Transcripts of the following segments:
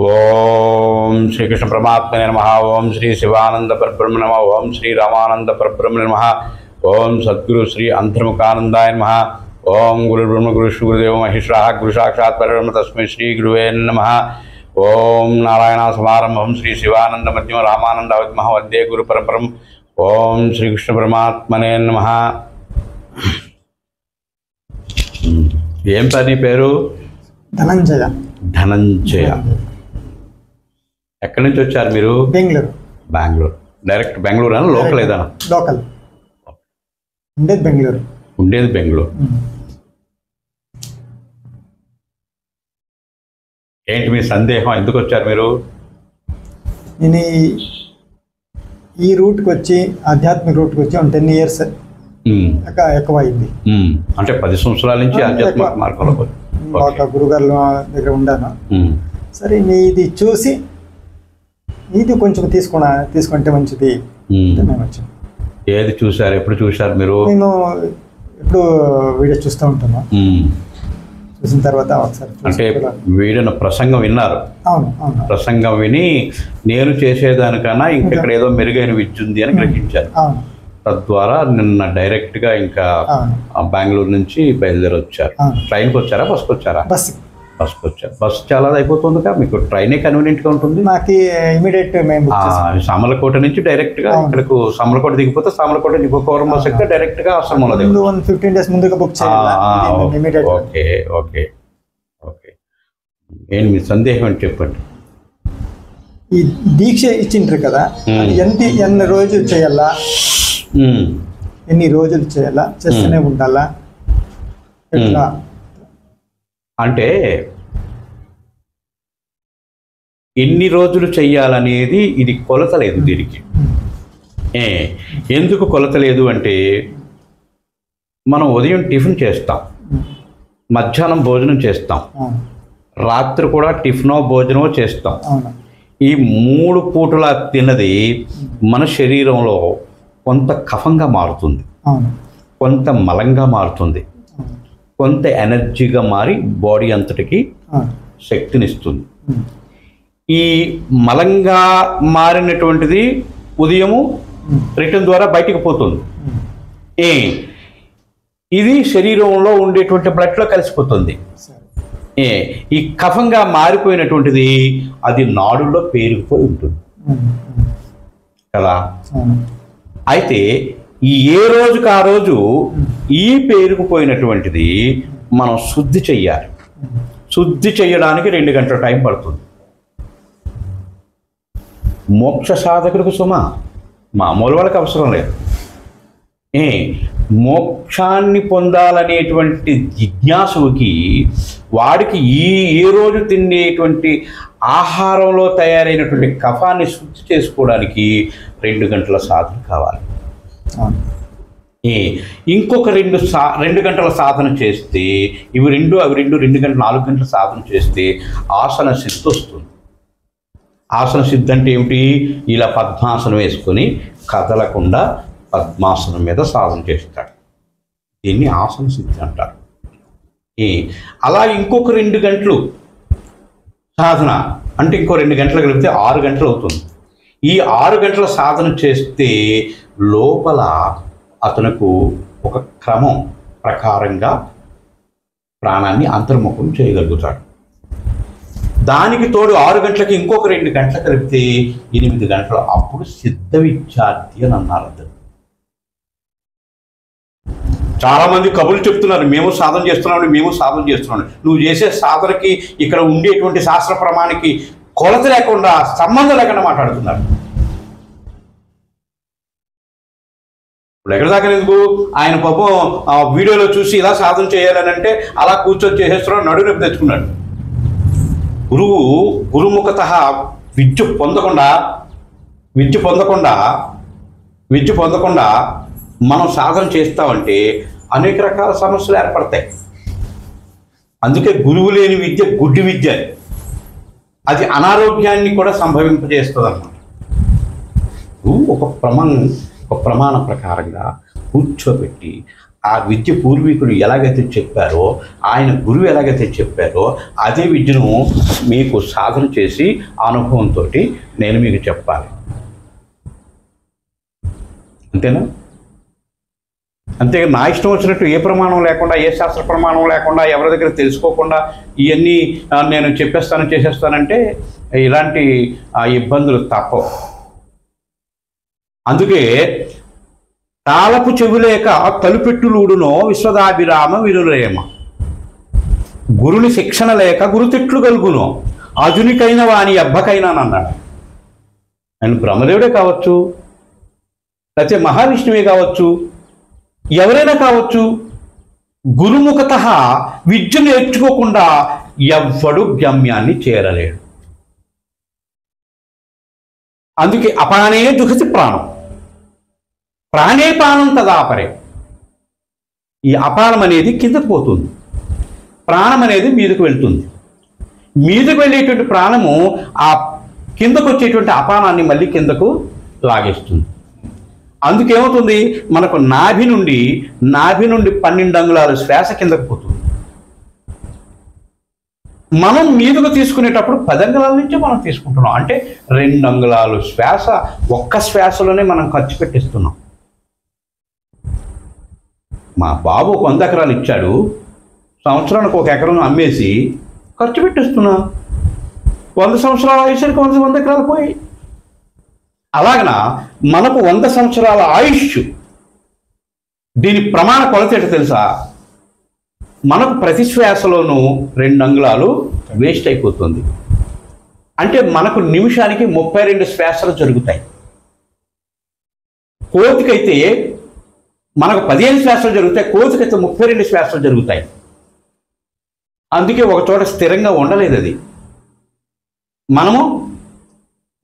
ఓం శ్రీకృష్ణ పరమాత్మనే నమః. ఓం శ్రీ శివానంద పరబ్రహ్మ నమః. ఓం శ్రీ రామానంద పరబ్రహ్మ నమః. ఓం సద్గురు శ్రీ అంతర్ముఖానందాయ నమః. ఓం గురు బ్రహ్మ గురు గురుదేవ మహేశ్వరః గురు సాక్షాత్ పరబ్రహ్మ తస్మై శ్రీ గురువే నమః. ఓం నారాయణ సమారంభం శ్రీ శివానంద మధ్యమ రామానంద మహ వందే గురు పరబ్రహ్మ. ఓం శ్రీకృష్ణ పరమాత్మనే నమః. ఏం పని పేరు? ధనంజయ. ధనంజయ. ఎక్కడి నుంచి వచ్చారు మీరు? బెంగళూరు. బెంగళూరు. డైరెక్ట్ బెంగళూరు అని లోకల్ ఏదైనా? లోకల్. ఉండేది బెంగళూరు. ఉండేది బెంగళూరు. ఏంటి మీ సందేహం? ఎందుకు వచ్చారు మీరు? నేను ఈ రూట్కి వచ్చి ఆధ్యాత్మిక రూట్కి వచ్చి 10 years ఎక్కువ అయింది. అంటే 10 సంవత్సరాల నుంచి ఆధ్యాత్మిక మార్గంలో ఒక గురుగారు దగ్గర ఉండాను. సరే ఇది చూసి ఇది కొంచెం తీసుకుంటే మంచిది మేము వచ్చాం. ఏది చూసారు? ఎప్పుడు చూసారు మీరు? నేను ఎప్పుడు వీడియో చూస్తూ ఉంటాను. చూసిన తర్వాత ఒకసారి అంటే వీడిన ప్రసంగం విన్నారు? అవును అవును. ప్రసంగం విని నేను చేసేదానికన్నా ఇంకెక్కడ ఏదో మెరుగైన విద్య ఉంది అని గ్రహించారు. అవును. తద్వారా నిన్న డైరెక్ట్గా ఇంకా బెంగళూరు నుంచి బయలుదేరి వచ్చారు. ట్రైన్కి వచ్చారా, బస్కి వచ్చారా? బస్కి వచ్చారు. బస్ చాలా అయిపోతుంది కదా, మీకు ట్రైనే కన్వీనియంట్గా ఉంటుంది. నాకు ఇమీడియట్ మేము సామర్లకోట నుంచి డైరెక్ట్గా ఇక్కడకు సామర్లకోట దిగిపోతే సామర్లకోట దిగిపోవడం బస్ ఎక్కితే డైరెక్ట్గా ఆశ్రమంలో 15 days ముందుగా బుక్ చేయాలి. Okay okay okay. ఏంటి మీ సందేహం అని చెప్పండి. ఈ దీక్ష ఇచ్చింటారు కదా, ఎన్ని రోజులు చేయాలా, ఎన్ని రోజులు చేయాలా, చేస్తూనే ఉండాలా, ఎట్లా అంటే ఎన్ని రోజులు చెయ్యాలనేది ఇది కొలత లేదు దీనికి. ఎందుకు కొలత లేదు అంటే మనం ఉదయం టిఫిన్ చేస్తాం, మధ్యాహ్నం భోజనం చేస్తాం, రాత్రి కూడా టిఫినో భోజనమో చేస్తాం. ఈ 3 పూటల తిన్నది మన శరీరంలో కొంత కఫంగా మారుతుంది, కొంత మలంగా మారుతుంది, కొంత ఎనర్జీగా మారి బాడీ అంతటికి శక్తినిస్తుంది. ఈ మలంగా మారినటువంటిది ఉదయము రిటర్న్ ద్వారా బయటికి పోతుంది. ఇది శరీరంలో ఉండేటువంటి బ్లడ్లో కలిసిపోతుంది. ఈ కఫంగా మారిపోయినటువంటిది అది నాడుల్లో పేరుకుపోయి ఉంటుంది కదా. అయితే ఈ ఏ రోజుకి ఆ రోజు ఈ పేరుకుపోయినటువంటిది మనం శుద్ధి చెయ్యాలి. శుద్ధి చేయడానికి 2 గంటల టైం పడుతుంది. మోక్ష సాధకులకు మామూలు వాళ్ళకి అవసరం లేదు. మోక్షాన్ని పొందాలనేటువంటి జిజ్ఞాసుకి వాడికి ఏ రోజు తినేటువంటి ఆహారంలో తయారైనటువంటి కఫాన్ని శుద్ధి చేసుకోవడానికి 2 గంటల సాధన కావాలి. ఇంకొక 2 గంటల సాధన చేస్తే అవి 2 గంటలు 4 గంటల సాధన చేస్తే ఆసన సిద్ధి వస్తుంది. ఆసన సిద్ధి అంటే ఏమిటి? ఇలా పద్మాసనం వేసుకొని కదలకుండా పద్మాసనం మీద సాధన చేస్తాడు. దీన్ని ఆసన సిద్ధి అంటారు. అలా ఇంకొక 2 గంటలు సాధన అంటే ఇంకో 2 గంటలు కలిపితే 6 గంటలు అవుతుంది. ఈ 6 గంటల సాధన చేస్తే లోపల అతనుకు ఒక క్రమం ప్రకారంగా ప్రాణాన్ని అంతర్ముఖం చేయగలుగుతాడు. దానికి తోడు 6 గంటలకి ఇంకొక 2 గంటలు కలిపితే 8 గంటలు. అప్పుడు సిద్ధ విద్యార్థి అని అన్నారు. అతను చాలామంది కబుర్లు చెప్తున్నారు, మేము సాధన చేస్తున్నాం. నువ్వు చేసే సాధనకి ఇక్కడ ఉండేటువంటి శాస్త్ర ప్రమాణానికి కొలత లేకుండా, సంబంధం లేకుండా మాట్లాడుతున్నారు. ఇప్పుడు ఎక్కడ దాకా ఎందుకు? ఆయన పాపం వీడియోలో చూసి ఇలా సాధన చేయాలని అంటే అలా కూర్చొని చేసేస్తున్నాడు, నడువు నొప్పి తెచ్చుకున్నాడు. గురుముఖత విద్య పొందకుండా మనం సాధన చేస్తామంటే అనేక రకాల సమస్యలు ఏర్పడతాయి. అందుకే గురువు లేని విద్య గుడ్డి విద్య. అది అనారోగ్యాన్ని కూడా సంభవింపజేస్తుంది అన్నమాట. ఒక ప్రమాణ ప్రకారంగా కూర్చోబెట్టి ఆ విద్య పూర్వీకులు ఎలాగైతే చెప్పారో, ఆయన గురువు ఎలాగైతే చెప్పారో అదే విద్యను మీకు సాధన చేసి అనుభవంతో నేను మీకు చెప్పాలి. అంతేనా? అంతేగా నా ఇష్టం వచ్చినట్టు ఏ ప్రమాణం లేకుండా, ఏ శాస్త్ర ప్రమాణం లేకుండా, ఎవరి దగ్గర తెలుసుకోకుండా ఇవన్నీ నేను చెప్పేస్తాను చేసేస్తానంటే ఇలాంటి ఇబ్బందులు తప్పవు. అందుకే తాళపు చెవులేక తలుపెట్టులుడునో విశ్వదాభిరామ వినురేమ, గురుని శిక్షణ లేక గురుతిట్లు కలుగునో అజునికైన వాని అబ్బకైనా అన్నాడు. ఆయన బ్రహ్మదేవుడే కావచ్చు, లేకపోతే మహావిష్ణువే కావచ్చు, ఎవరైనా కావచ్చు, గురుముఖత విద్య నేర్చుకోకుండా ఎవ్వడు గమ్యాన్ని చేరలేడు. అందుకే అపానే దుఃఖతి ప్రాణం, ప్రాణే పానం తదాపరే. ఈ అపానం అనేది కిందకు పోతుంది, ప్రాణం అనేది మీదకు వెళ్తుంది. మీదకు వెళ్ళేటువంటి ప్రాణము ఆ కిందకు వచ్చేటువంటి అపానాన్ని మళ్ళీ కిందకు లాగేస్తుంది. అందుకేమవుతుంది, మనకు నాభి నుండి 12 అంగుళాల శ్వాస కిందకు పోతుంది. మనం మీదకు తీసుకునేటప్పుడు 10 అంగుళాల నుంచే మనం తీసుకుంటున్నాం. అంటే 2 అంగుళాలు శ్వాస ఒక్క శ్వాసలోనే మనం ఖర్చు పెట్టిస్తున్నాం. మా బాబు 100 ఎకరాలు ఇచ్చాడు, సంవత్సరానికి 1 ఎకరం అమ్మేసి ఖర్చు పెట్టిస్తున్నా. 100 సంవత్సరాలు ఆయుష్కి 100 ఎకరాలు పోయి. అలాగన మనకు 100 సంవత్సరాల ఆయుష్. దీని ప్రమాణ కొలత ఏంటో తెలుసా? మనకు ప్రతి శ్వాసలోనూ 2 అంగుళాలు వేస్ట్ అయిపోతుంది. అంటే మనకు నిమిషానికి 32 శ్వాసలు జరుగుతాయి. కోతికైతే మనకు 15 శ్వాసలు జరుగుతాయి, కోతికైతే 32 శ్వాసలు జరుగుతాయి. అందుకే ఒక చోట స్థిరంగా ఉండలేదు అది. మనము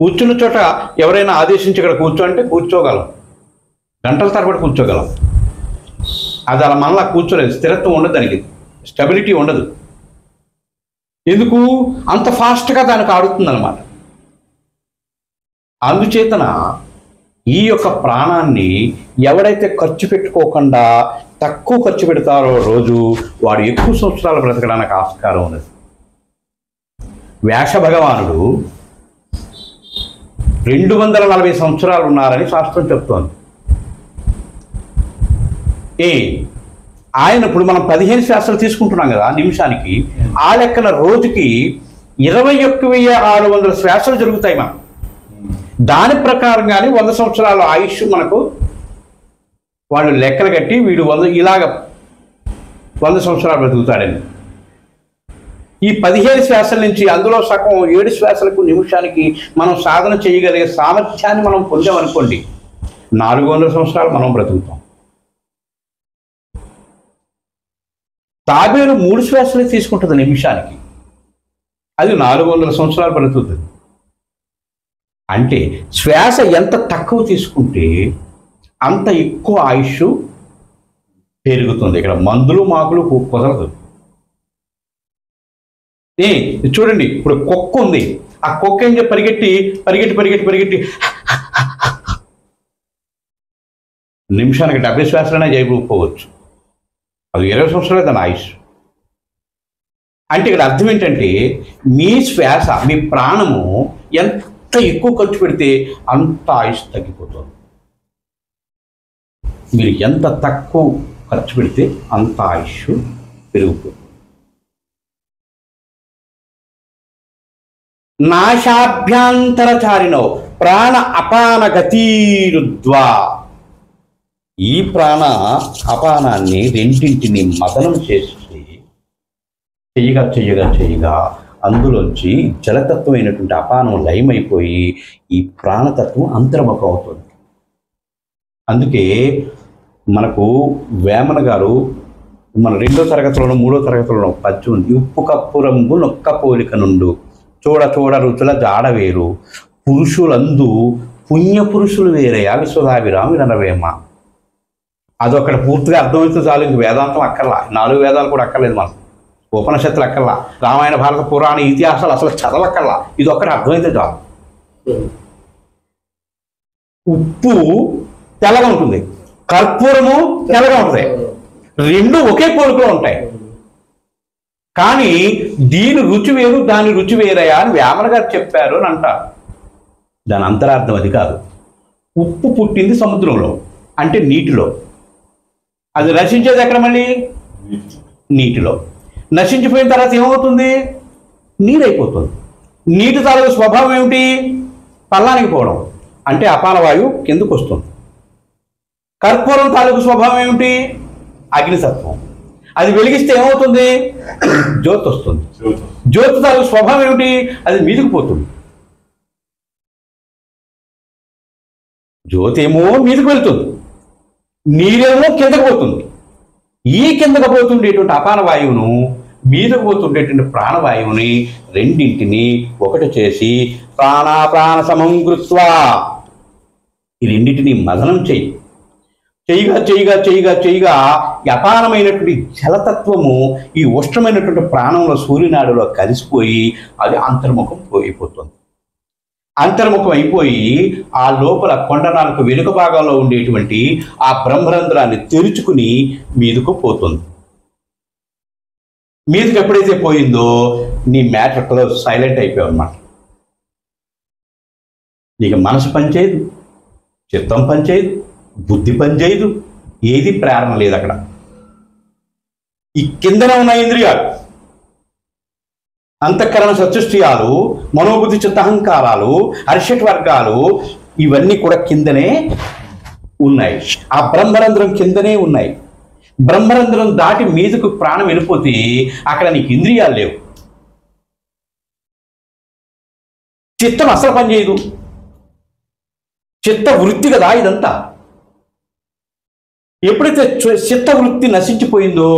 కూర్చున్న చోట ఎవరైనా ఆదేశించి ఇక్కడ కూర్చో అంటే కూర్చోగలం, గంటల తరబడి కూర్చోగలం. అది అలా మనలా కూర్చోలేదు, స్థిరత్వం ఉండదు, దానికి స్టెబిలిటీ ఉండదు. ఎందుకు? అంత ఫాస్ట్గా దానికి ఆడుతుంది అన్నమాట. అందుచేతన ఈ యొక్క ప్రాణాన్ని ఎవడైతే ఖర్చు పెట్టుకోకుండా తక్కువ ఖర్చు పెడతారో రోజు వాడు ఎక్కువ సంవత్సరాలు బ్రతకడానికి ఆస్కారం ఉన్నది. వ్యాస భగవానుడు 240 సంవత్సరాలు ఉన్నారని శాస్త్రం చెప్తోంది. ఆయన ఇప్పుడు మనం 15 శ్వాసలు తీసుకుంటున్నాం కదా నిమిషానికి, ఆ లెక్కన రోజుకి 21,600 శ్వాసలు జరుగుతాయి. మనం దాని ప్రకారంగానే 100 సంవత్సరాల ఆయుష్ మనకు వాళ్ళు లెక్కలు కట్టి వీడు 100 సంవత్సరాలు బ్రతుకుతాడని. ఈ 15 శ్వాసల నుంచి అందులో సగం 7 శ్వాసలకు నిమిషానికి మనం సాధన చేయగలిగే సామర్థ్యాన్ని మనం పొందామనుకోండి, 400 సంవత్సరాలు మనం బ్రతుకుతాం. తాబేలు 3 శ్వాసలు తీసుకుంటుంది నిమిషానికి, అది 400 సంవత్సరాలు బ్రతుకుతుంది. అంటే శ్వాస ఎంత తక్కువ తీసుకుంటే అంత ఎక్కువ ఆయుష్ పెరుగుతుంది. ఇక్కడ మందులు మాకులు కుదరదు. చూడండి, ఇప్పుడు కుక్క ఉంది, ఆ కుక్క ఏం చెప్పి పరిగెట్టి నిమిషానికి 70 శ్వాసలనే చేయకపోవచ్చు. అది 20 సంవత్సరాలే దాని ఆయుష్. అంటే ఇక్కడ అర్థం ఏంటంటే మీ శ్వాస, మీ ప్రాణము ఎంత ఎక్కువ ఖర్చు పెడితే అంత ఆయుష్ తగ్గిపోతుంది. మీరు ఎంత తక్కువ ఖర్చు పెడితే అంత ఆయుష్ పెరిగిపోతుంది. నాశాభ్యాంతరచారిణో ప్రాణ అపాన గతీరుద్వా. ఈ ప్రాణ అపానాన్ని రెండింటిని మదనం చేసి చెయ్యగా అందులోంచి జలతత్వమైనటువంటి అపానం లయమైపోయి ఈ ప్రాణతత్వం అంతర్ముఖం అవుతుంది. అందుకే మనకు వేమన గారు మన 2వ తరగతిలోనూ 3వ తరగతిలోనూ పద్యం ఉంది. ఉప్పు కప్పు రంగు నొక్క పోలిక నుండు చూడ రుచుల జాడ వేరు పురుషులందు పుణ్య పురుషులు వేరయా విశ్వదాభిరామ వినరవేమ. అదొక్కడ పూర్తిగా అర్థమైతే చాలు, ఇంక వేదాంతం అక్కర్లా, 4 వేదాలు కూడా అక్కర్లేదు, మనం ఉపనిషత్తులు అక్కర్లా, రామాయణ భారత పురాణ ఇతిహాసాలు అసలు చదవక్కర్లా, ఇది ఒక్కటి అర్థమైతే చాలు. ఉప్పు తెల్లగా ఉంటుంది, కర్పూరము తెల్లగా ఉంటుంది, రెండు ఒకే పోలికలో ఉంటాయి. కానీ దీని రుచి వేరు, దాని రుచి వేరయా అని వేమన గారు చెప్పారు అని అంటారు. దాని అంతరార్థం అది కాదు. ఉప్పు పుట్టింది సముద్రంలో, అంటే నీటిలో. అది నశించేది ఎక్కడ? మళ్ళీ నీటిలో. నశించిపోయిన తర్వాత ఏమవుతుంది? నీరైపోతుంది. నీటి తాలూకు స్వభావం ఏమిటి? పల్లానికి పోవడం, అంటే అపాన వాయువు కిందకు వస్తుంది. కర్పూరం తాలూకు స్వభావం ఏమిటి? అగ్నితత్వం. అది వెలిగిస్తే ఏమవుతుంది? జ్యోతి వస్తుంది. జ్యోతి తాలూకు స్వభావం ఏమిటి? అది మీదకు పోతుంది. జ్యోతి ఏమో మీదకు వెళ్తుంది, నీరేమో కిందకు పోతుంది. ఈ కిందకు పోతుండేటువంటి అపాన వాయువును, మీదకు పోతుండేటువంటి ప్రాణవాయువుని రెండింటిని ఒకటి చేసి ప్రాణాప్రాణ సమం కృత్వా ఈ రెండింటిని మదనం చేయగా ఈ అపారమైనటువంటి జలతత్వము ఈ ఉష్ణమైనటువంటి ప్రాణంలో సూర్యనాడులో కలిసిపోయి అది అంతర్ముఖం అయిపోతుంది. అంతర్ముఖం అయిపోయి ఆ లోపల కొండనాలకు వెనుక భాగంలో ఉండేటువంటి ఆ బ్రహ్మరంధ్రాన్ని తెరుచుకుని మీదకు పోతుంది. మీదకి ఎప్పుడైతే పోయిందో నీ మ్యాటర్ క్లోజ్, సైలెంట్ అయిపోయావు అన్నమాట. నీకు మనసు పనిచేయదు, చిత్తం పనిచేయదు, బుద్ధి పనిచేయదు, ఏది ప్రేరణ లేదు అక్కడ. ఈ కిందన ఉన్న ఇంద్రియాలు, అంతఃకరణ సత్యుష్టియాలు, మనోబుద్ధి చిత్తహంకారాలు, అరిషట్ వర్గాలు ఇవన్నీ కూడా కిందనే ఉన్నాయి. ఆ బ్రహ్మరంధ్రం కిందనే ఉన్నాయి. బ్రహ్మరంధ్రం దాటి మీదకు ప్రాణం వెళ్ళిపోతే అక్కడ నీకు ఇంద్రియాలు లేవు, చిత్తం అసలు పనిచేయదు. చిత్త వృత్తి కదా ఇదంతా. ఎప్పుడైతే చిత్త వృత్తి నశించిపోయిందో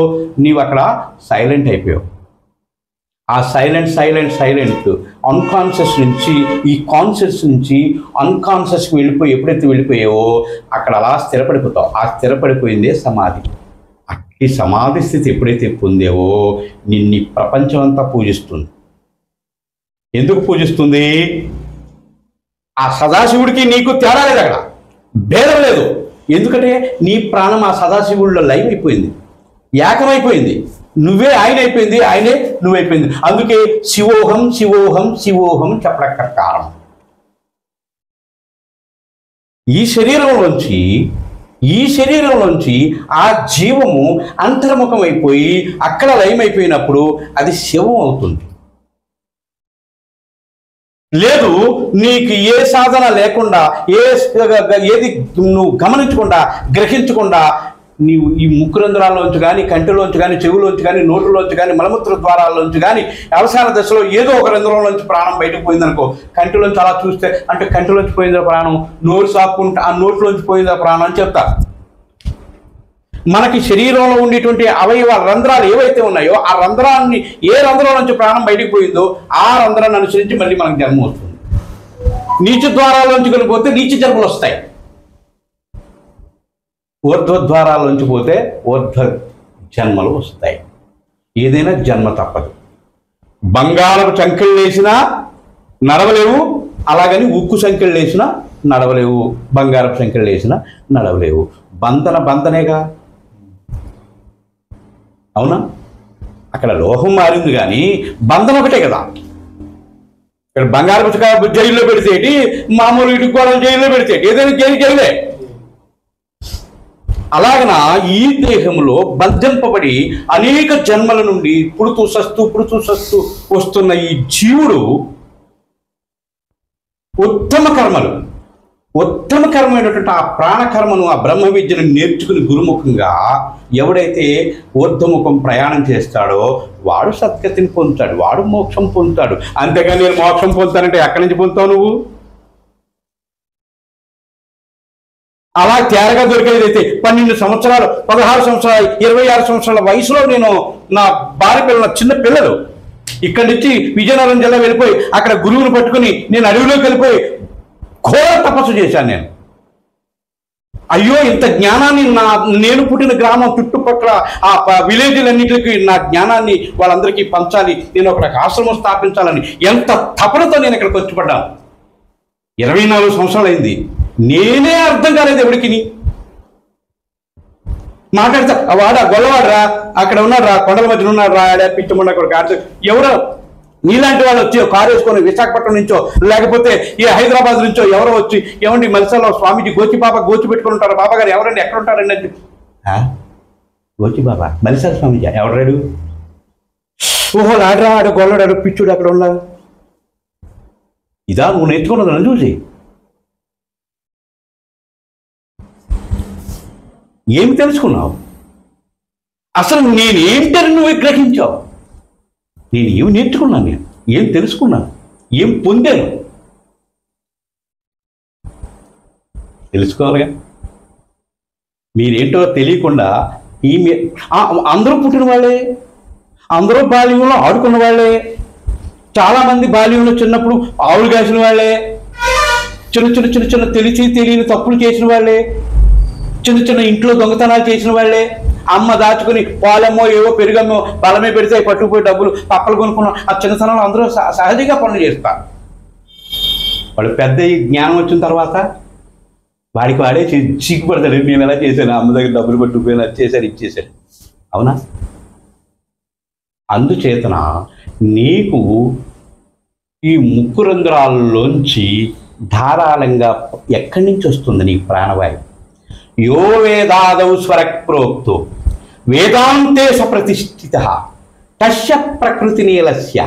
నీవు అక్కడ సైలెంట్ అయిపోయావు. ఆ సైలెంట్ అన్కాన్షియస్ నుంచి ఈ కాన్షియస్ నుంచి అన్కాన్షియస్కి వెళ్ళిపోయి ఎప్పుడైతే వెళ్ళిపోయావో అక్కడ అలా స్థిరపడిపోతావు. ఆ స్థిరపడిపోయిందే సమాధి. ఈ సమాధి స్థితి ఎప్పుడైతే పొందేవో నిన్ను ప్రపంచం అంతా పూజిస్తుంది. ఎందుకు పూజిస్తుంది? ఆ సదాశివుడికి నీకు తేడా లేదు, అక్కడ భేదం లేదు. ఎందుకంటే నీ ప్రాణం ఆ సదాశివుడిలో లైవ్ అయిపోయింది, ఏకమైపోయింది. నువ్వే ఆయన అయిపోయింది, ఆయనే నువ్వైపోయింది. అందుకే శివోహం శివోహం శివోహం చెప్పడానికి కారణం. ఈ శరీరంలోంచి ఆ జీవము అంతర్ముఖం అయిపోయి అక్కడ లయమైపోయినప్పుడు అది శివం అవుతుంది. లేదు, నీకు ఏ సాధన లేకుండా ఏది నువ్వు గమనించకుండా గ్రహించకుండా నీవు ఈ ముక్కురంధ్రాల్లోంచి కానీ, కంటిలోంచి కానీ, చెవులోంచి కానీ, నోటిలోంచి కానీ, మలమూత్ర ద్వారాల్లోంచి కానీ అవసాన దశలో ఏదో ఒక రంధ్రంలోంచి ప్రాణం బయటకు పోయిందనుకో, కంటిలోంచి అలా చూస్తే అంటే కంటిలోంచి పోయిందా ప్రాణం, నోరు సాపుకుంటే ఆ నోట్లోంచి పోయిందా ప్రాణం అని చెప్తారు. మనకి శరీరంలో ఉండేటువంటి అవయవ రంధ్రాలు ఏవైతే ఉన్నాయో ఆ రంధ్రాన్ని, ఏ రంధ్రం నుంచి ప్రాణం బయటకు పోయిందో ఆ రంధ్రాన్ని అనుసరించి మళ్ళీ మనకు జన్మ వస్తుంది. నీచ ద్వారాల్లోంచి వెళ్ళిపోతే నీచ జన్మలు వస్తాయి, ఊర్ధ్వద్వారాల్లోంచి పోతే ఊర్ధ్వ జన్మలు వస్తాయి. ఏదైనా జన్మ తప్పదు. బంగారపు సంఖ్యలు వేసినా నడవలేవు, అలాగని ఉక్కు సంఖ్యలు వేసినా నడవలేవు, బంగారపు సంఖ్యలు వేసినా నడవలేవు. బంధనేగా, అవునా? అక్కడ లోహం మారింది కానీ బంధన ఒకటే కదా. ఇక్కడ బంగారపు జైల్లో పెడితేటి, మామూలు ఇటుకోవడం జైల్లో పెడితేటి, ఏదైనా జైలే. అలాగన ఈ దేహంలో బంధింపబడి అనేక జన్మల నుండి పుడుతూ సస్తూ వస్తున్న ఈ జీవుడు ఉత్తమకరమైనటువంటి ఆ ప్రాణకర్మను, ఆ బ్రహ్మ విద్యను నేర్చుకుని గురుముఖంగా ఎవడైతే ఊర్ధ్వముఖం ప్రయాణం చేస్తాడో వాడు సద్గతిని పొందుతాడు, వాడు మోక్షం పొందుతాడు. అంతేగాని నేను మోక్షం పొందుతానంటే ఎక్కడి నుంచి పొందుతావు నువ్వు? అలా తేరగా దొరికేదైతే 12 సంవత్సరాలు, 16 సంవత్సరాలు, 26 సంవత్సరాల వయసులో నేను నా భార్య పిల్లల చిన్న పిల్లలు ఇక్కడి నుంచి విజయనగరం జిల్లా వెళ్ళిపోయి అక్కడ గురువును పట్టుకుని నేను అడవిలోకి వెళ్ళిపోయి ఘోర తపస్సు చేశాను. నేను అయ్యో ఇంత జ్ఞానాన్ని నేను పుట్టిన గ్రామం చుట్టుపక్కల ఆ విలేజ్లన్నింటికి నా జ్ఞానాన్ని వాళ్ళందరికీ పంచాలి, నేను ఒక ఆశ్రమం స్థాపించాలని ఎంత తపనతో నేను ఇక్కడికి వచ్చి పడ్డాను. 24 సంవత్సరాలు అయింది, నేనే అర్థం కాలేదు ఎవరికి. మాట్లాడితే వాడా గొల్లవాడరా, అక్కడ ఉన్నాడు రా, కొండల మధ్యన ఉన్నాడు రా, ఆడ పిచ్చముండ కాదు ఎవరో నీలాంటి వాళ్ళు వచ్చి కారు వేసుకొని విశాఖపట్నం నుంచో లేకపోతే ఈ హైదరాబాద్ నుంచో ఎవరో వచ్చి ఏమండి మలిసాలో స్వామీజీ గోచి పెట్టుకుని ఉంటారు, బాబా గారు ఎవరండి ఎక్కడ ఉంటారండి అని గోచి బాబా మలిసాల స్వామీజీ ఎవరాడు? ఓహో ఆడరా, ఆడ గొల్లడాడు పిచ్చుడు అక్కడ ఉన్నా. ఇదా నువ్వు నేర్చుకున్నది నన్ను చూసి? ఏం తెలుసుకున్నావు? అసలు నేనేంటని నువ్వు గ్రహించావు? నేను ఏం నేర్చుకున్నాను, నేను ఏం తెలుసుకున్నాను, ఏం పొందాను తెలుసుకోవాలిగా. మీరేంటో తెలియకుండా అందరూ పుట్టిన వాళ్ళే, అందరూ బాల్యంలో ఆడుకున్న వాళ్ళే, చాలామంది బాల్యంలో చిన్నప్పుడు ఆవులు కాసిన వాళ్ళే, చిన్న చిన్న చిన్న చిన్న తెలియని తప్పులు చేసిన వాళ్ళే, చిన్న చిన్న ఇంట్లో దొంగతనాలు చేసిన వాళ్ళే, అమ్మ దాచుకుని పాలమ్మో ఏవో పెరుగమ్మో బలమే పెడితే పట్టుకుపోయి డబ్బులు పక్కలు కొనుక్కున్నాం. ఆ చిన్నతనంలో అందరూ సహజంగా పనులు చేస్తారు. వాడు పెద్ద జ్ఞానం వచ్చిన తర్వాత వాడికి వాడే సిగ్గుపడతాడు, నేను ఎలా చేశాను, అమ్మ దగ్గర డబ్బులు పట్టుకుపోయినా చేశాను ఇచ్చేసాడు. అవునా? అందుచేతన నీకు ఈ ముక్కు రంధ్రాల్లోంచి ధారాళంగా ఎక్కడి నుంచి వస్తుంది నీ ప్రాణవాయువు? యో వేదాదౌ స్వరక్ ప్రోక్తో వేదాంతే సప్రతిష్ఠిత తస్య ప్రకృతి నీలస్య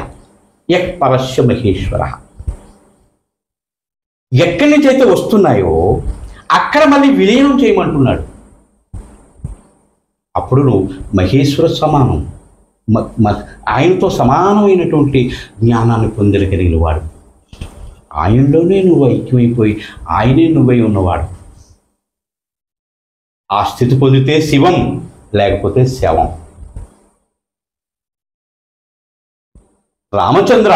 యః పరస్య మహేశ్వర. ఎక్కడి నుంచి అయితే వస్తున్నాయో అక్కడ మళ్ళీ విలీనం చేయమంటున్నాడు. అప్పుడు నువ్వు మహేశ్వర సమానం, ఆయనతో సమానమైనటువంటి జ్ఞానాన్ని పొందగలిగిన వాడు, ఆయనలోనే నువ్వు ఐక్యమైపోయి ఆయనే నువ్వై ఉన్నవాడు. ఆ స్థితి పొందితే శివం, లేకపోతే శవం. రామచంద్ర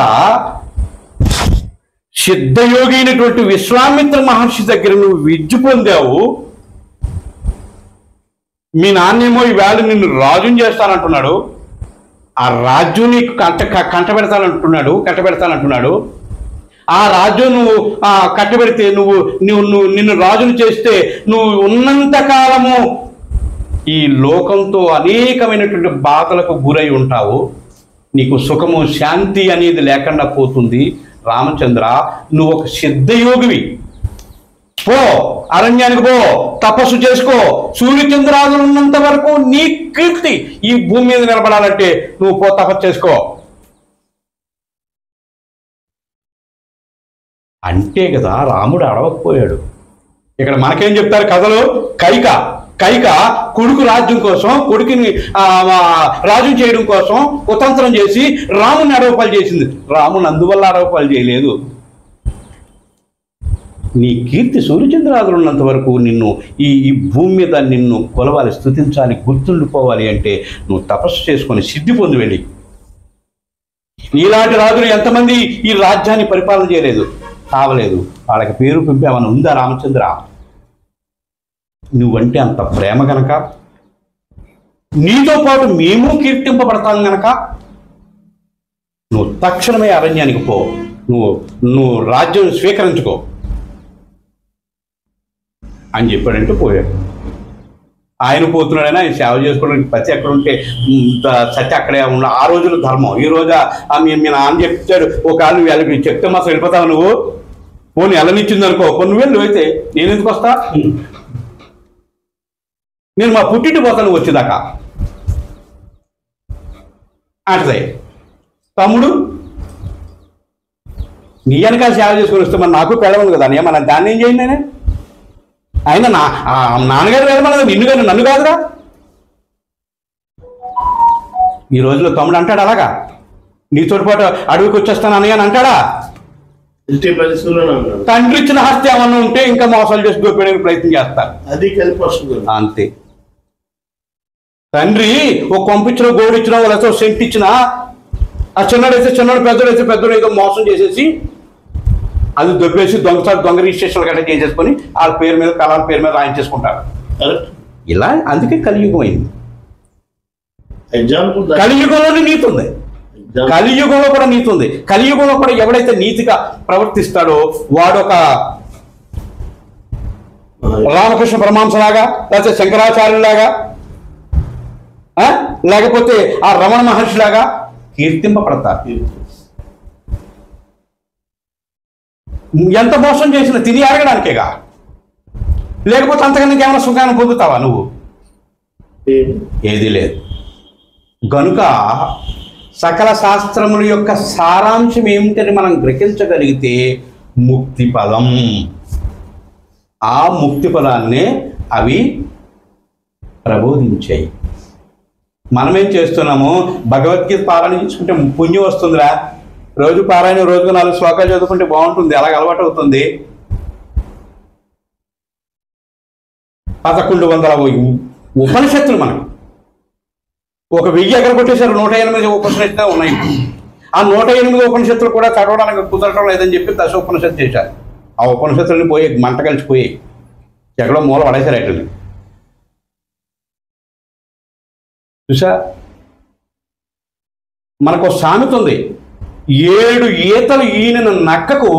సిద్ధయోగి అయినటువంటి విశ్వామిత్ర మహర్షి దగ్గర నువ్వు విద్య పొందావు. మీ నాన్నేమో ఈవేళ నిన్ను రాజుని చేస్తానంటున్నాడు, ఆ రాజ్యం నీకు కట్టబెడతానంటున్నాడు. ఆ రాజ్యం నువ్వు కట్టబెడితే నిన్ను రాజును చేస్తే నువ్వు ఉన్నంతకాలము ఈ లోకంతో అనేకమైనటువంటి బాధలకు గురై ఉంటావు. నీకు సుఖము శాంతి అనేది లేకుండా పోతుంది. రామచంద్ర, నువ్వు ఒక సిద్ధయోగివి. పో, అరణ్యానికి పో, తపస్సు చేసుకో. సూర్యచంద్రాదులు ఉన్నంత వరకు నీ కీర్తి ఈ భూమి మీద నిలబడాలంటే నువ్వు పో, తపస్సు చేసుకో. అంటే కదా రాముడు అడవకపోయాడు. ఇక్కడ మనకేం చెప్తారు కథలు? కైక కొడుకు రాజ్యం కోసం, కొడుకుని రాజు చేయడం కోసం కుతంత్రం చేసి రాముని అడవపాలు చేసింది. రాముని అందువల్ల అడవపాలు చేయలేదు. నీ కీర్తి సూర్యచంద్రాదులు ఉన్నంత వరకు నిన్ను ఈ భూమి మీద నిన్ను కొలవాలి, స్తుతించాలి, గుర్తుండిపోవాలి అంటే నువ్వు తపస్సు చేసుకొని సిద్ధి పొంది వెళ్ళి. నీలాంటి రాజులు ఎంతమంది ఈ రాజ్యాన్ని పరిపాలన చేయలేదు, కావలేదు. వాళ్ళకి పేరు పెంపేమని ఉందా రామచంద్ర? నువ్వంటే అంత ప్రేమ గనక, నీతో పాటు మేము కీర్తింపబడతాం గనక నువ్వు తక్షణమే అరణ్యానికి పో, నువ్వు రాజ్యం స్వీకరించుకో అని చెప్పాడంటే పోయాడు. ఆయన పోతున్నాడైనా ఆయన సేవ చేసుకోవడానికి పచ్చి ఎక్కడ ఉంటే సత్య అక్కడే ఉన్న. ఆ రోజులు ధర్మం. ఈ రోజు మీ నాన్న చెప్తాడు, ఒకవేళ నువ్వు వెళ్ళి చెప్తే మాత్రం వెళ్ళిపోతావు. నువ్వు పోనీ వెళ్ళనిచ్చింది అనుకో, నువ్వు వెళ్ళి నువ్వైతే నేను ఎందుకు వస్తా? నేను మా పుట్టింటి పోతాను వచ్చేదాకా అంటదే. తమ్ముడు నీ వెనకాల సేవ చేసుకొని వస్తే మరి నాకు పెళ్ళవను కదా, మన దాన్ని ఏం చేయండి నేనే? ఆయన నాన్నగారు వెళ్ళమన్నది నిన్ను కానీ నన్ను కాదురా. ఈ రోజులో తమ్ముడు అంటాడు అలాగా? నీతో పాటు అడవికి వచ్చేస్తాను అన్నయ్య అని అంటాడా? తండ్రి ఇచ్చిన హస్తి ఏమన్నా ఉంటే ఇంకా మోసాలు చేసి దొరికేయడానికి ప్రయత్నం చేస్తారు. అది కలిపి వస్తుంది అంతే. తండ్రి ఒక పంపించిన గోడు ఇచ్చినా, లేకపోతే సెంట్ ఇచ్చినా, ఆ చిన్నడైతే చిన్నడు, పెద్దడైతే పెద్దడు ఏదో మోసం చేసేసి అది దొబ్బేసి దొంగ రిజిస్ట్రేషన్లు గట్రా చేసేసుకొని వాళ్ళ పేరు మీద కళాల పేరు మీద రాయించేసుకుంటారు. ఇలా అందుకే కలియుగం అయింది. కలియుగంలోనే నీతి ఉంది, కలియుగంలో కూడా నీతి ఉంది. కలియుగంలో కూడా ఎవడైతే నీతిగా ప్రవర్తిస్తాడో వాడు ఒక రామకృష్ణ పరమహంసలాగా, లేకపోతే శంకరాచార్యులాగా, లేకపోతే ఆ రమణ మహర్షిలాగా కీర్తింపబడతారు. ఎంత మోసం చేసినా తిని అడగడానికేగా, లేకపోతే అంతకన్నా ఏమైనా సుఖాన్ని పొందుతావా నువ్వు? ఏది లేదు. గనుక సకల శాస్త్రముల యొక్క సారాంశం ఏమిటని మనం గ్రహించగలిగితే ముక్తి పదం, ఆ ముక్తి పదాన్నే అవి ప్రబోధించాయి. మనమేం చేస్తున్నాము? భగవద్గీత పారాయణ చేసుకుంటే పుణ్యం వస్తుందిరా, రోజు పారాయణ రోజుకు 4 శ్లోకాలు చదువుకుంటే బాగుంటుంది, అలాగ అలవాటు అవుతుంది. 1100 ఉపనిషత్తులు మనకు, ఒక 1000 ఎక్కడ కొట్టేశారు, 108 ఉపనిషత్తులు ఉన్నాయి. ఆ 108 ఉపనిషత్తులు కూడా చదవడానికి కుదరటం లేదని చెప్పి దశోపనిషత్తు చేశారు. ఆ ఉపనిషత్తులని పోయి మంట కలిసిపోయి ఎక్కడో మూల పడేశారు. అట్లని చూసా, మనకు సామెత ఉంది, 7 ఈతలు ఈయన నక్కకు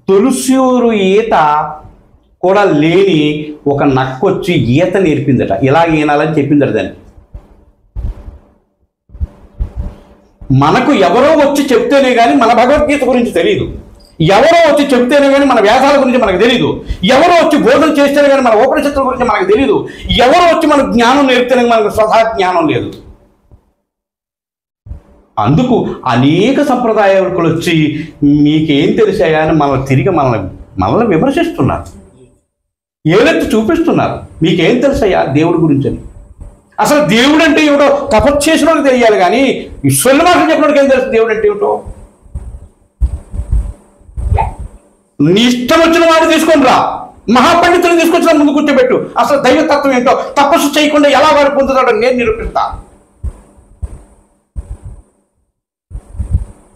తులసూరు ఈత కూడా లేని ఒక నక్క వచ్చి ఈత నేర్పిందట, ఇలా ఈనాలని చెప్పిందట దానికి. మనకు ఎవరో వచ్చి చెప్తేనే కానీ మన భగవద్గీత గురించి తెలియదు, ఎవరో వచ్చి చెప్తేనే కానీ మన వ్యాసాల గురించి మనకు తెలియదు, ఎవరో వచ్చి బోధన చేస్తేనే కానీ మన ఉపనిషత్తుల గురించి మనకు తెలియదు, ఎవరో వచ్చి మనకు జ్ఞానం నేర్పితేనే మనకు స్వతహా జ్ఞానం లేదు. అందుకు అనేక సంప్రదాయాలు వచ్చి మీకేం తెలిసాయా అని మనల్ని విమర్శిస్తున్నారు, ఏలెత్తి చూపిస్తున్నారు. మీకేం తెలుసయ్యా దేవుడి గురించి అని? అసలు దేవుడు అంటే ఏమిటో తపస్సు చేసిన వాళ్ళకి తెలియాలి, కానీ ఈశ్వరుల మాటలు చెప్పినోడికి ఏం తెలుసు దేవుడు అంటే ఏమిటో? నీ ఇష్టం వచ్చిన వాడు తీసుకొని రా, మహాపండితులను తీసుకొచ్చిన ముందు కూర్చోబెట్టు, అసలు దైవతత్వం ఏంటో తపస్సు చేయకుండా ఎలా వాడు పొందుతాడో నేను నిరూపిస్తా.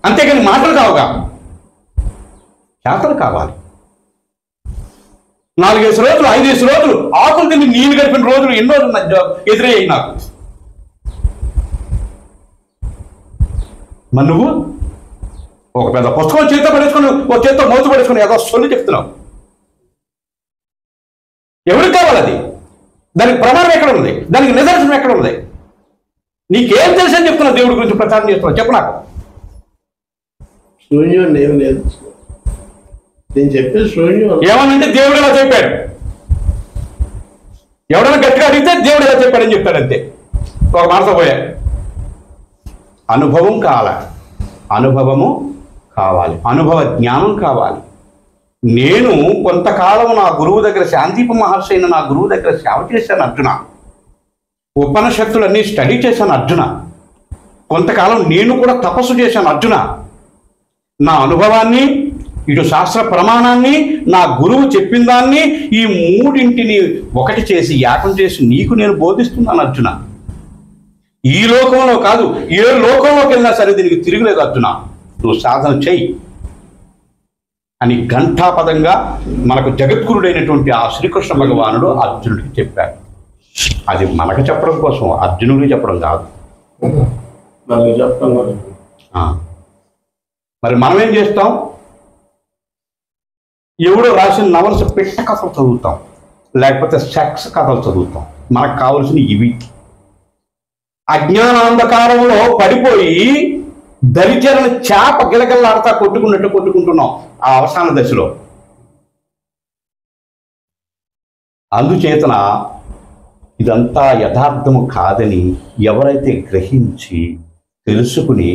అంతేకాని మాటలు కావుగా, చేతలు కావాలి. 4 రోజులు 5 రోజులు ఆకులు తిని నీళ్ళు గడిపిన రోజులు ఎన్నో ఎదురయ్యాయి నాకు. మరి నువ్వు ఒక పెద్ద పుస్తకం చేతితో పడేసుకొని, ఒక చేతితో మోతు పడేసుకొని ఏదో సొల్లు చెప్తున్నావు. ఎవరికి కావాలి అది? దానికి ప్రమాణం ఎక్కడ ఉంది? దానికి నిదర్శనం ఎక్కడ ఉంది? నీకేం తెలుసు అని చెప్తున్నావు? దేవుడి గురించి ప్రచారం చేస్తున్నావు, చెప్పు నాకు. శూన్యం ఏం లేదు, నేను చెప్పేది శూన్యం. ఏమనంటే దేవుడు ఇలా చెప్పాడు, ఎవడైనా గట్టిగా అడిగితే దేవుడు ఇలా చెప్పాడని చెప్పాడు, అంతే. ఒక మాట పోయా. అనుభవం కావాలి, అనుభవము కావాలి, అనుభవ జ్ఞానం కావాలి. నేను కొంతకాలం నా గురువు దగ్గర, శాంతిప మహర్షి అయిన నా గురువు దగ్గర సేవ చేశాను అర్జున, ఉపనిషత్తులన్నీ స్టడీ చేశాను అర్జున, కొంతకాలం నేను కూడా తపస్సు చేశాను అర్జున. నా అనుభవాన్ని, ఇటు శాస్త్ర ప్రమాణాన్ని, నా గురువు చెప్పిన దాన్ని, ఈ మూడింటిని ఒకటి చేసి ఏకం చేసి నీకు నేను బోధిస్తున్నాను అర్జున. ఈ లోకంలో కాదు, ఏ లోకంలోకి వెళ్ళినా సరే దీనికి తిరుగులేదు అర్జున, నువ్వు సాధన చెయ్యి అని ఘంటాపదంగా మనకు జగద్గురుడైనటువంటి ఆ శ్రీకృష్ణ భగవానుడు అర్జునుడికి చెప్పాడు. అది మనకు చెప్పడం కోసం, అర్జునుడికి చెప్పడం కాదు. మనకు చెప్పడం. మరి మనం ఏం చేస్తాం? ఎవడో రాసిన నవల్స్ పెట్ట కథలు చదువుతాం, లేకపోతే సెక్స్ కథలు చదువుతాం. మనకు కావాల్సిన ఇవి. అజ్ఞానాంధకారంలో పడిపోయి దరిచరణ చేప గిలగిల్లాడుతా కొట్టుకున్నట్టు కొట్టుకుంటున్నాం ఆ అవసాన దశలో. అందుచేతన ఇదంతా యథార్థము కాదని ఎవరైతే గ్రహించి తెలుసుకుని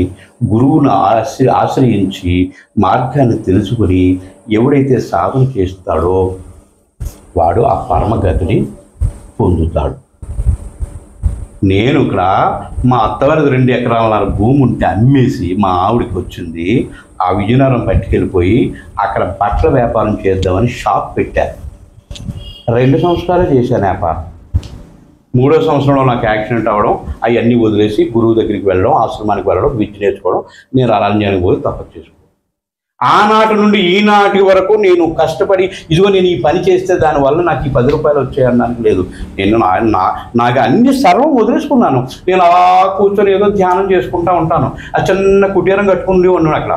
గురువును ఆశ్రయించి మార్గాన్ని తెలుసుకుని ఎవడైతే సాధన చేస్తాడో వాడు ఆ పరమగతిని పొందుతాడు. నేను ఇక్కడ మా అత్తవారిది 2 ఎకరాల భూమి ఉంటే అమ్మేసి మా ఆవిడికి వచ్చింది. ఆ విజయనగరం పట్టుకెళ్ళిపోయి అక్కడ బట్టల వ్యాపారం చేద్దామని షాప్ పెట్టారు. 2 సంవత్సరాలే చేశాను వ్యాపారం. 3వ సంవత్సరంలో నాకు యాక్సిడెంట్ అవ్వడం, అవన్నీ వదిలేసి గురువు దగ్గరికి వెళ్ళడం, ఆశ్రమానికి వెళ్ళడం, విద్య నేర్చుకోవడం, నేను అరణ్యానికి పోయి తపస్సు చేసుకోవడం. ఆనాటి నుండి ఈనాటి వరకు నేను కష్టపడి ఇదిగో నేను ఈ పని చేస్తే దానివల్ల నాకు ఈ 10 రూపాయలు వచ్చాయనడానికి లేదు. నేను నాకు అన్ని సర్వం వదిలేసుకున్నాను. నేను అలా కూర్చొని ఏదో ధ్యానం చేసుకుంటా ఉంటాను. ఆ చిన్న కుటీరం కట్టుకుని ఉన్నాను అక్కడ.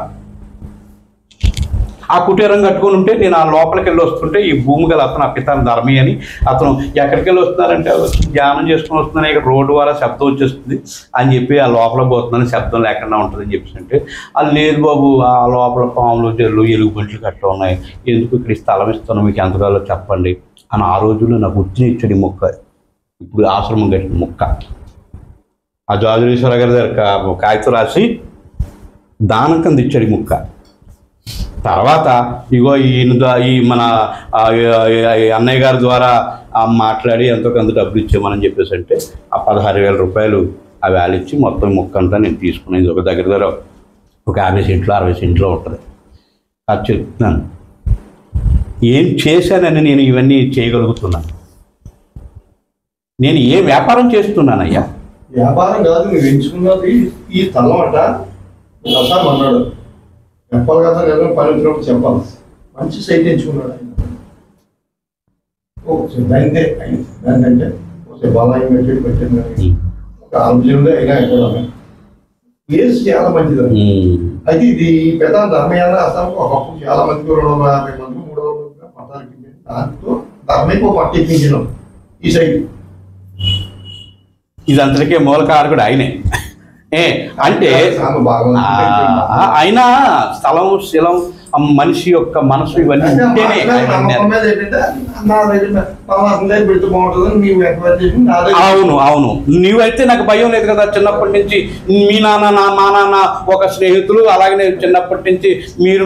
ఆ కుటీరం కట్టుకొని ఉంటే నేను ఆ లోపలికి వెళ్ళి వస్తుంటే ఈ భూమి గల అతను ఆ పితాని ధర్మి అని అతను ఎక్కడికి వెళ్ళి వస్తున్నారంటే ధ్యానం చేసుకుని వస్తున్నాను, ఇక్కడ రోడ్డు ద్వారా శబ్దం వచ్చేస్తుంది అని చెప్పి ఆ లోపల పోతున్నాను, శబ్దం లేకుండా ఉంటుందని చెప్పేసి అంటే అది లేదు బాబు, ఆ లోపల పాములు చెల్లు ఎలుగు బంట్లు కట్ట ఉన్నాయి, ఎందుకు ఇక్కడ స్థలం ఇస్తాను మీకు ఎంతగాలో చెప్పండి అని ఆ రోజుల్లో నాకు వచ్చిన ఇచ్చడి మొక్క, ఇప్పుడు ఆశ్రమం కట్టిన మొక్క. ఆ జాజులీశ్వర గారి దగ్గర కాగితం రాసి దానం కింద ఇచ్చాడు ఈ ముక్క. తర్వాత ఇగో ఈ మన అన్నయ్య గారి ద్వారా మాట్లాడి ఎంతో కొంత డబ్బులు ఇచ్చామని చెప్పేసి అంటే ఆ 16,000 రూపాయలు ఆ వేలు ఇచ్చి మొత్తం ముక్క అంతా నేను తీసుకునేది ఒక దగ్గర ఒక 50 సెంట్లు 60 సెంట్లో ఉంటుంది. అది చెప్తున్నాను ఏం చేశానని నేను ఇవన్నీ చేయగలుగుతున్నాను. నేను ఏ వ్యాపారం చేస్తున్నానయ్యా? వ్యాపారం కాదు, నువ్వు ఎంచుకున్నది ఈ స్థలం అంట. ప్రసాద్ అన్నాడు చెప్పాలి కదా, లేదా పని వచ్చినప్పుడు చెప్పాలి. మంచి సైట్ ఎంచుకున్నాడు ఆయన. దానిదే దానికంటే ఒకసారి బలాయి పెట్టింది ఒక ఆలోచనలో అయినా ఎక్కడ ప్లేస్ చాలా మంచిది. అయితే ఇది పెద్ద ధర్మయాన అసలు ఒకప్పుడు చాలా మందికి 250 మంది 300 పట్టాలకి దాంతో ధర్మయ్య పట్టు ఇప్పించడం ఈ సైట్. ఇదంతటికే మూలకారకుడు ఆయనే. అంటే ఆయన స్థలం శిలం మనిషి యొక్క మనసు ఇవన్నీ ఉంటేనే. అవును అవును, నీవైతే నాకు భయం లేదు కదా. చిన్నప్పటి నుంచి మీ నాన్న మా నాన్న ఒక స్నేహితులు, అలాగే నేను చిన్నప్పటి నుంచి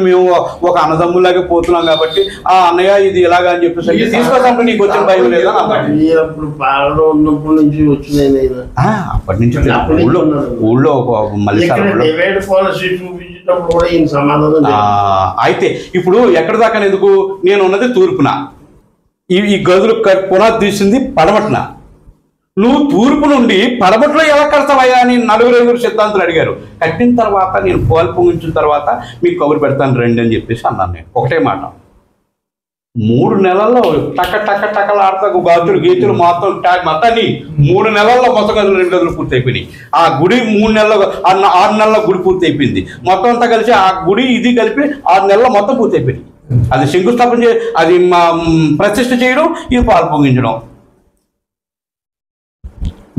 మేము ఒక అన్నదమ్ములాగా పోతున్నాం కాబట్టి ఆ అన్నయ్య ఇది ఇలాగా అని చెప్పేసి తీసుకోవడానికి నీకు వచ్చిన భయం లేదా? ఉన్నప్పటి నుంచి వచ్చినాయి. అప్పటి నుంచి ఊళ్ళో మళ్ళీ అయితే ఇప్పుడు ఎక్కడి దాకా ఎందుకు, నేను ఉన్నది తూర్పున, ఈ గదులు పునాది తీసింది పడమటిన. నువ్వు తూర్పు నుండి పడమటిలో ఎలా కడతావయ్యా అని 4 సిద్ధాంతులు అడిగారు. కట్టిన తర్వాత నేను పోలు పొంగించిన తర్వాత మీకు కబురు పెడతాను రండి అని చెప్పేసి అన్నాను. నేను ఒకటే మాట, 3 నెలల్లో టకలాడుతా గదులు గీతులు మొత్తాన్ని 3 నెలల్లో మొత్తం గదులు 2 గదులు పూర్తి అయిపోయినాయి. ఆ గుడి 3 నెలల్లో 6 నెలల్లో గుడి పూర్తి అయిపోయింది. మొత్తం అంతా కలిసి ఆ గుడి ఇది కలిపి 6 నెలల్లో మొత్తం పూర్తి అయిపోయింది. అది శంకుస్థాపన అది ప్రతిష్ఠ చేయడం, ఇది పాలు పొంగించడం.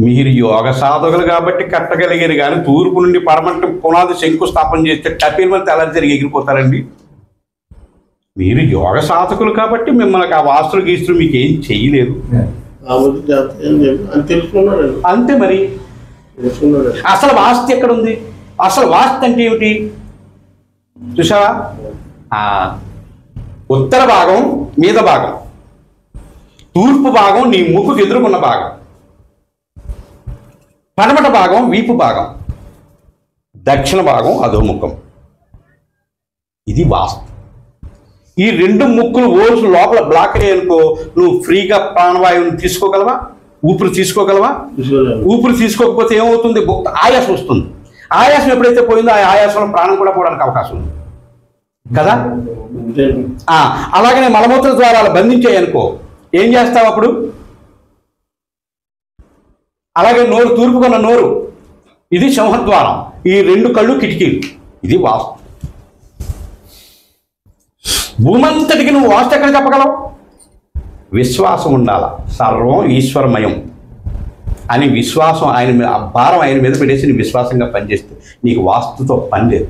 మీరు యోగ సాధకులు కాబట్టి కట్టగలిగారు, కానీ తూర్పు నుండి పడమటి పునాది శంకుస్థాపన చేస్తే టపీల మీద తెల్లారి తిరిగి ఎగిరిపోతారండి. మీరు యోగ సాధకులు కాబట్టి మిమ్మల్ని ఆ వాస్తులు గీస్తులు మీకు ఏం చేయలేదు. అంతే మరి. అసలు వాస్తు ఎక్కడుంది? అసలు వాస్తు అంటే ఏమిటి చూసావా? ఉత్తర భాగం మీద భాగం, తూర్పు భాగం నీ ముక్కుకు ఎదురుకున్న భాగం, పడమట భాగం వీపు భాగం, దక్షిణ భాగం అధోముఖం. ఇది వాస్తు. ఈ 2 ముక్కులు ఓల్స్ లోపల బ్లాక్ అయ్యాయనుకో, నువ్వు ఫ్రీగా ప్రాణవాయువుని తీసుకోగలవా? ఊపిరి తీసుకోగలవా? ఊపిరి తీసుకోకపోతే ఏమవుతుంది? ఆయాసం వస్తుంది. ఆయాసం ఎప్పుడైతే పోయిందో ఆ ఆయాసంలో ప్రాణం కూడా పోవడానికి అవకాశం ఉంది కదా. అలాగనే మలమూత్ర ద్వారాలు బంధించాయనుకో, ఏం చేస్తావు అప్పుడు? అలాగే నోరు, తూర్పుకున్న నోరు, ఇది సింహద్వారం, ఈ 2 కళ్ళు కిటికీలు, ఇది వాస్తు. భూమంతటికి నువ్వు వాస్తు ఎక్కడ చెప్పగలవు? విశ్వాసం ఉండాల, సర్వం ఈశ్వరమయం అని విశ్వాసం ఆయన మీద, ఆ భారం ఆయన మీద పెట్టేసి నీ విశ్వాసంగా పనిచేస్తే నీకు వాస్తుతో పని లేదు.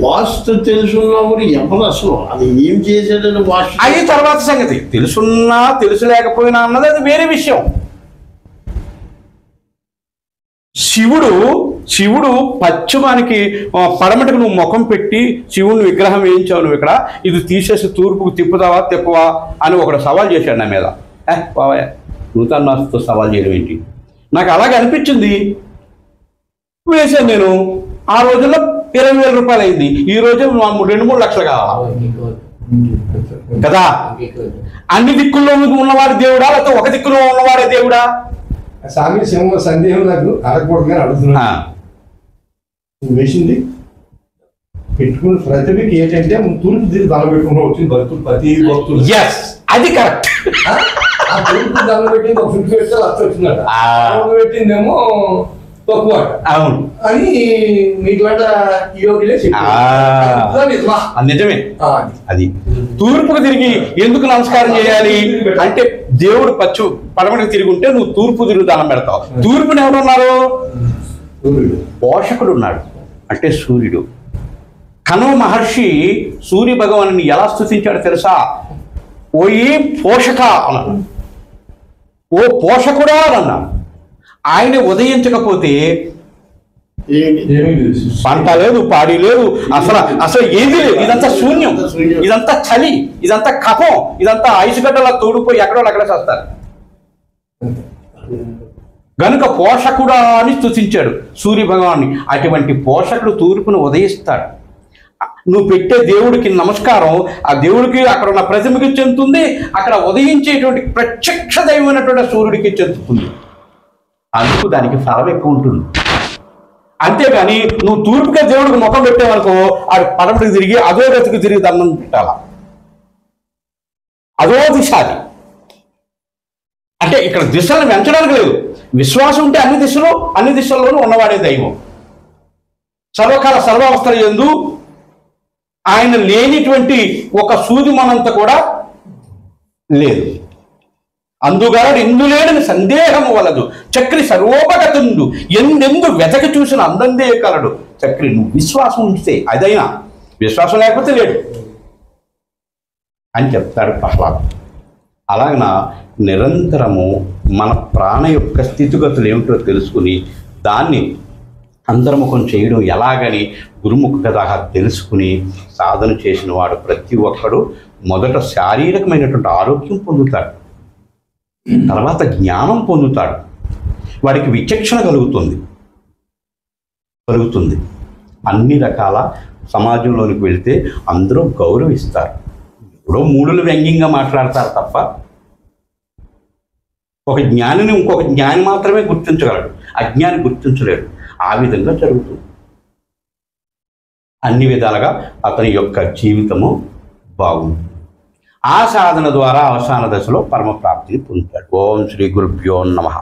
వాస్తు తెలుసున్నప్పుడు ఎవరు అసలు అది ఏం చేసేదని వాస్తు అది తర్వాత సంగతి. తెలుసున్నా తెలుసులేకపోయినా అన్నది అది వేరే విషయం. శివుడు పశ్చిమానికి పడమటికి నువ్వు ముఖం పెట్టి శివుని విగ్రహం వేయించావు, నువ్వు ఇక్కడ ఇది తీసేసి తూర్పుకు తిప్పవా అని ఒకడు సవాల్ చేశాడు నా మీద. బాబాయ్ నూతన వాస్తుతో సవాల్ చేయడం ఏంటి? నాకు అలాగే అనిపించింది, వేసాను నేను. ఆ రోజుల్లో 20,000 రూపాయలు అయింది, ఈ రోజు 2-3 లక్షలు కావాలి కదా. అన్ని దిక్కుల్లో ఉన్నవాడి దేవుడా, లేకపోతే ఒక దిక్కులో ఉన్నవాడే దేవుడా? స్వామి సందేహం నాకు అడగకూడదు కానీ అడుగుతున్నా. నువ్వు వేసింది పెట్టుకున్న ప్రతిభకి ఏంటంటే తూర్పు తిరిగి దండ పెట్టుకుంటూ వచ్చింది భక్తులు, ప్రతి భక్తులు. అది కరెక్ట్. ఆ తూర్పు దండ పెట్టింది ఒక 50 పెడితే 1,00,000 వచ్చిందట. పెట్టిందేమో తక్కువ అవును, అని మీట్లాంటి యోగిలే నిజమే. అది తూర్పుకు తిరిగి ఎందుకు నమస్కారం చేయాలి అంటే దేవుడు పడమటికి తిరిగి ఉంటే నువ్వు తూర్పు తిరిగి దండం పెడతావు. తూర్పుని ఎవరున్నారు? పోషకుడు ఉన్నాడు అంటే సూర్యుడు. కణవ మహర్షి సూర్య భగవాను ఎలా స్తుతించాడు తెలుసా? ఓ ఈ పోషక అన్నాడు, ఓ పోషకుడా అన్నాడు. ఆయన ఉదయించకపోతే పంట లేదు, పాడి లేదు, అసలు ఏది లేదు. ఇదంతా శూన్యం, ఇదంతా చలి, ఇదంతా కఫం, ఇదంతా ఐసుగడ్డలా తోడిపోయి ఎక్కడో అక్కడ చేస్తారు. గనుక పోషకుడా అని స్తుతించాడు సూర్య భగవాన్ని. అటువంటి పోషకుడు తూర్పును ఉదయిస్తాడు. నువ్వు పెట్టే దేవుడికి నమస్కారం ఆ దేవుడికి అక్కడ ఉన్న ప్రతిమకి చెందుతుంది, అక్కడ ఉదయించేటువంటి ప్రత్యక్ష దైవమైనటువంటి సూర్యుడికి చెందుతుంది. అందుకు దానికి ఫలం ఎక్కువ ఉంటుంది. అంతేగాని నువ్వు తూర్పుగా దేవుడికి ముఖం పెట్టేవనుకో ఆడు పడమటికి తిరిగి అదో గతికి తిరిగి దండం పెట్టాల. అదో దిశ అది. అంటే ఇక్కడ దిశలను పెంచడానికి లేదు. విశ్వాసం ఉంటే అన్ని దిశల్లోనూ ఉన్నవాడే దైవం. సర్వకాల సర్వావస్థల యందు ఆయన లేనిటువంటి ఒక సూది మనంత కూడా లేదు. అందుగాడు ఇందులేడని సందేహము వలదు, చక్రి సర్వోపగతుండు, ఎందెందు వెతకి చూసిన అందందే కలడు. చక్రి నువ్వు విశ్వాసం ఉంచితే అదైనా, విశ్వాసం లేకపోతే లేడు అని చెప్తాడు ప్రహ్లాద్. అలాగన నిరంతరము మన ప్రాణ యొక్క స్థితిగతులు ఏమిటో తెలుసుకుని దాన్ని అంతర్ముఖం చేయడం ఎలాగని గురుముఖ కథ తెలుసుకుని సాధన చేసిన వాడు ప్రతి ఒక్కడు మొదట శారీరకమైనటువంటి ఆరోగ్యం పొందుతాడు, తర్వాత జ్ఞానం పొందుతాడు, వాడికి విచక్షణ కలుగుతుంది. అన్ని రకాల సమాజంలోనికి వెళితే అందరూ గౌరవిస్తారు. ఎప్పుడో మూడులు వ్యంగ్యంగా మాట్లాడతారు తప్ప ఒక జ్ఞానిని ఇంకొక జ్ఞాని మాత్రమే గుర్తించగలడు, అజ్ఞాని గుర్తించలేడు. ఆ విధంగా జరుగుతుంది. అన్ని విధాలుగా అతని యొక్క జీవితము బాగుంది. ఆ సాధన ద్వారా అవసాన దశలో పరమప్రాప్తిని పొందుతాడు. ఓం శ్రీ గురుభ్యో నమః.